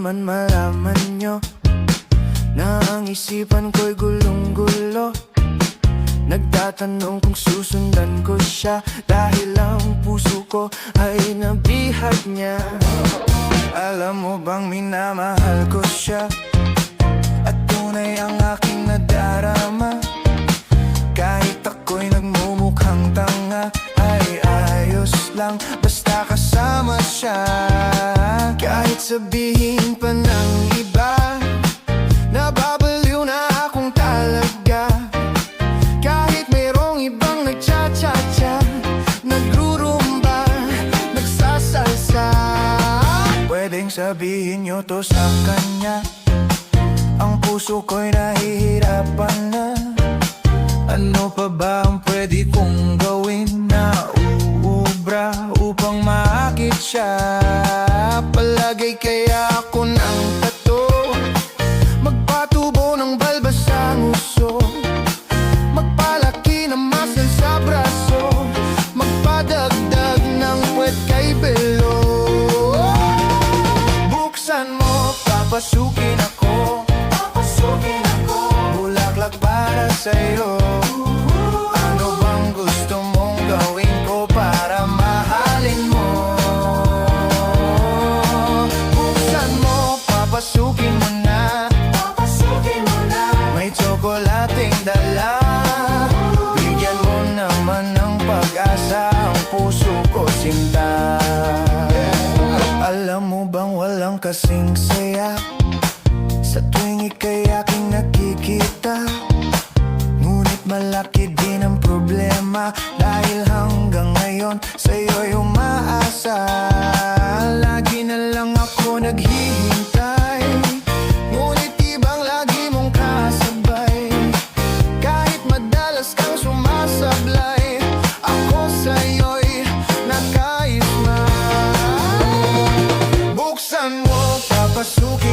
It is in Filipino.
naman malaman nyo na ang isipan ko'y gulong-gulo. Nagtatanong kung susundan ko siya dahil ang puso ko ay nabihag niya. Alam mo bang minamahal ko siya at tunay ang aking nadarama. Kahit ako'y nagmumukhang tanga ay ayos lang basta kasama siya. Kahit sabihin pa ng iba nababaliw na akong talaga. Kahit mayroong ibang nagcha-cha-cha, nagrurumba, nagsasalsa, pwedeng sabihin nyo to sa kanya. Ang puso ko'y nahihirapan na. Ano pa ba ang pwede kong gawin na uubra upang maakit siya? Palagay kaya ako ng tato, magpatubo ng balbas sa nguso, magpalaki ng muscle sa braso, magpadagdag ng puwet kay belo. Buksan mo, papasukin ako, bulaklak para sa'yo. Ano bang gusto mong gawin ko para mahalin mo? Buksan mo, papasukin mo na, may tsokolating dala. Bigyan mo naman ng pag-asa ang puso ko, sinta. Alam mo bang walang kasing saya sa tuwing ika'y aking nakikita? Ngunit malaki din ang problema dahil hanggang ngayon sa'yo'y umaasa. Lagi na lang ako naghihintay, ngunit ibang lagi mong kasabay. Kahit madalas kang sumasablay, ako sa'yo'y nakaisma. Buksan mo, papasukin